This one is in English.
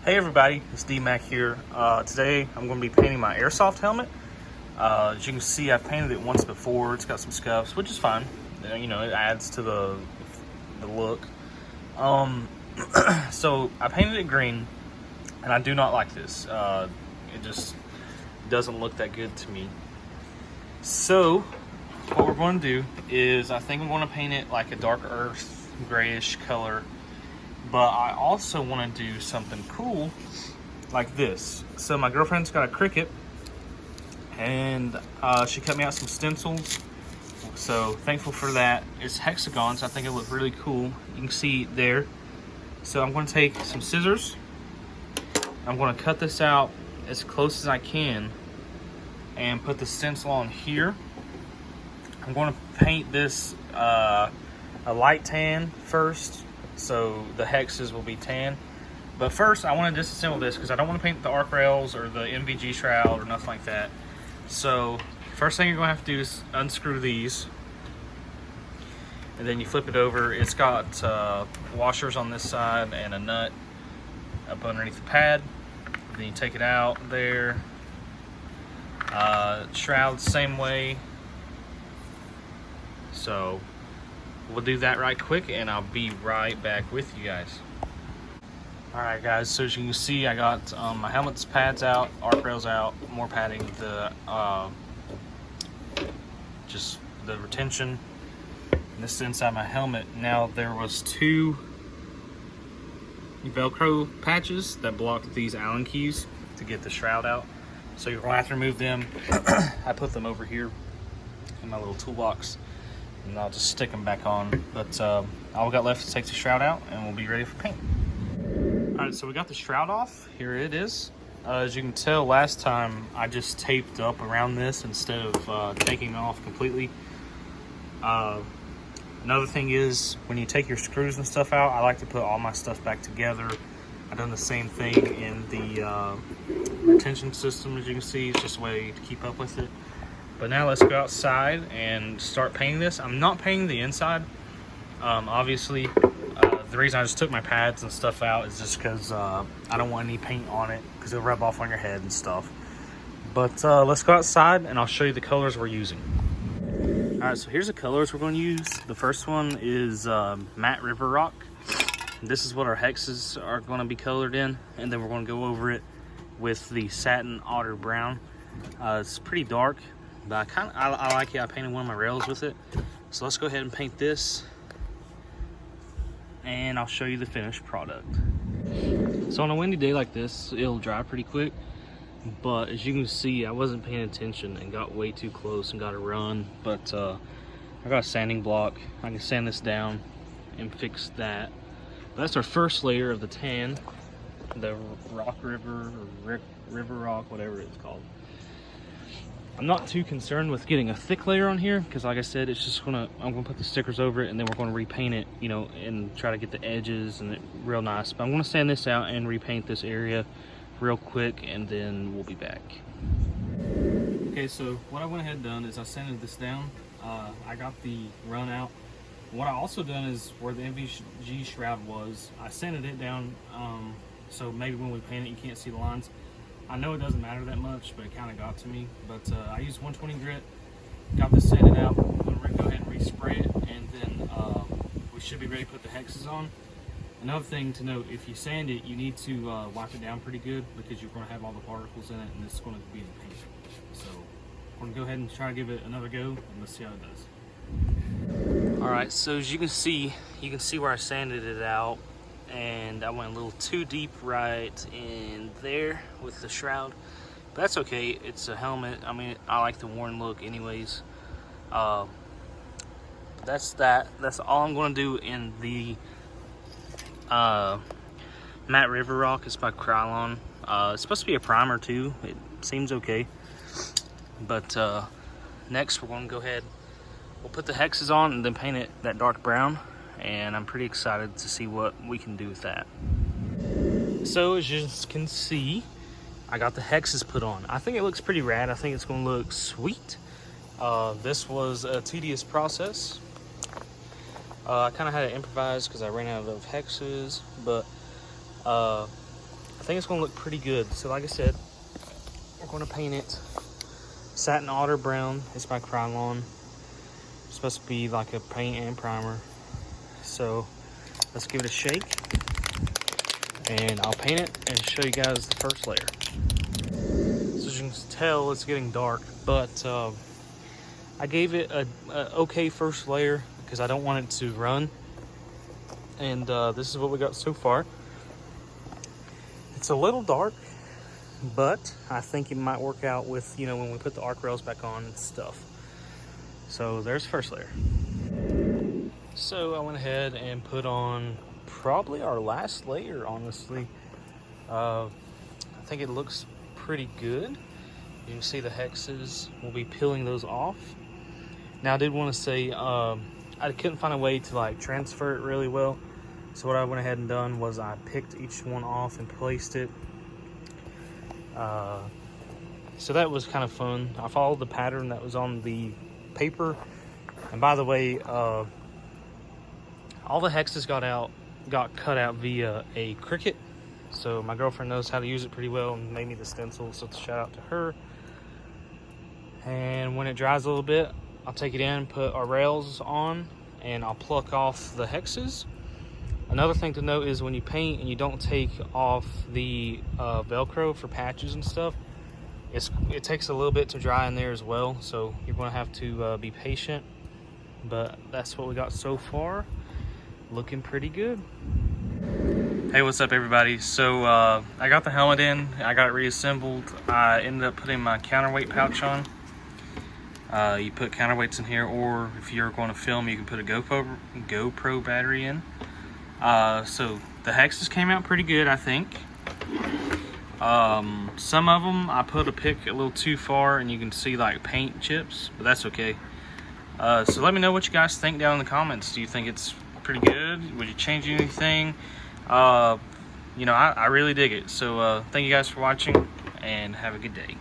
Hey everybody, it's D-Mac here. Today I'm going to be painting my Airsoft helmet. As you can see, I've painted it once before. It's got some scuffs, which is fine. You know, it adds to the look. So I painted it green, and I do not like this. It just doesn't look that good to me. So what we're going to do is, I think I'm going to paint it like a dark earth grayish color. But I also want to do something cool like this. So my girlfriend's got a Cricut, and she cut me out some stencils. So thankful for that. It's hexagons. I think it look really cool. You can see there. So I'm going to take some scissors. I'm going to cut this out as close as I can and put the stencil on here. I'm going to paint this a light tan first, so the hexes will be tan. But first I want to disassemble this because I don't want to paint the arc rails or the MVG shroud or nothing like that. So first thing you're going to have to do is unscrew these, and then you flip it over. It's got washers on this side and a nut up underneath the pad. Then you take it out there. Shroud same way. So we'll do that right quick, and I'll be right back with you guys. Alright guys, so as you can see, I got my helmet's pads out, arc rails out, more padding, the just the retention. And this is inside my helmet. Now there was two Velcro patches that blocked these Allen keys to get the shroud out. So you're going to have to remove them. I put them over here in my little toolbox, and I'll just stick them back on. But all we got left is take the shroud out, and we'll be ready for paint. All right, so we got the shroud off. Here it is. As you can tell, last time I just taped up around this instead of taking it off completely. Another thing is, when you take your screws and stuff out, I like to put all my stuff back together. I've done the same thing in the retention system. As you can see, it's just a way to keep up with it. But now let's go outside and start painting this. I'm not painting the inside. Obviously, the reason I just took my pads and stuff out is just because I don't want any paint on it, because it'll rub off on your head and stuff. But let's go outside and I'll show you the colors we're using. All right, so here's the colors we're going to use. The first one is Matte River Rock. This is what our hexes are going to be colored in, and then we're going to go over it with the Satin Otter Brown. It's pretty dark, but I like it. I painted one of my rails with it. So let's go ahead and paint this, and I'll show you the finished product. So on a windy day like this, it'll dry pretty quick, but as you can see, I wasn't paying attention and got way too close and got to run. But I got a sanding block. I can sand this down and fix that. That's our first layer of the tan, the Rock River, or River Rock, whatever it's called. I'm not too concerned with getting a thick layer on here, because like I said, it's just I'm gonna put the stickers over it, and then we're gonna repaint it, you know, and try to get the edges and it real nice. But I'm gonna sand this out and repaint this area real quick, and then we'll be back. Okay, so what I went ahead and done is I sanded this down. I got the run out. What I also done is, where the MVG shroud was, I sanded it down, so maybe when we paint it you can't see the lines. I know it doesn't matter that much, but it kind of got to me. But I used 120 grit, got this sanded out. I'm going to go ahead and respray it, and then we should be ready to put the hexes on. Another thing to note, if you sand it, you need to wipe it down pretty good, because you're going to have all the particles in it, and it's going to be in the paint. So I'm going to go ahead and try to give it another go, and let's see how it does. Alright, so as you can see where I sanded it out, and I went a little too deep right in there with the shroud. But that's okay, it's a helmet. I mean, I like the worn look anyways. That's that. That's all I'm going to do in the Matte River Rock. It's by Krylon. It's supposed to be a primer too. It seems okay. But next we're going to go ahead, we'll put the hexes on and then paint it that dark brown, and I'm pretty excited to see what we can do with that. So as you can see, I got the hexes put on. I think it looks pretty rad. I think it's going to look sweet. This was a tedious process. I kind of had to improvise because I ran out of hexes, but I think it's gonna look pretty good. So like I said, we're gonna paint it Satin Otter Brown. It's by Krylon. It's supposed to be like a paint and primer. So let's give it a shake, and I'll paint it and show you guys the first layer. So as you can tell, it's getting dark, but I gave it a okay first layer because I don't want it to run. And this is what we got so far. It's a little dark, but I think it might work out with, you know, when we put the arc rails back on and stuff. So there's the first layer. So I went ahead and put on probably our last layer, honestly. I think it looks pretty good. You can see the hexes. We'll be peeling those off. Now I did want to say, I couldn't find a way to like transfer it really well. So what I went ahead and done was I picked each one off and placed it. So that was kind of fun. I followed the pattern that was on the paper. And by the way, all the hexes got cut out via a Cricut. So my girlfriend knows how to use it pretty well and made me the stencil, so shout out to her. And when it dries a little bit, I'll take it in, put our rails on, and I'll pluck off the hexes. Another thing to note is when you paint and you don't take off the Velcro for patches and stuff, it takes a little bit to dry in there as well, so you're going to have to be patient. But that's what we got so far. Looking pretty good. Hey, what's up everybody? So I got the helmet in, I got it reassembled. I ended up putting my counterweight pouch on. You put counterweights in here, or if you're going to film, you can put a GoPro battery in. So the hexes came out pretty good, I think. Some of them I put a pick a little too far and you can see like paint chips, but that's okay. So let me know what you guys think down in the comments. Do you think it's pretty good? Would you change anything? You know, I really dig it. So thank you guys for watching and have a good day.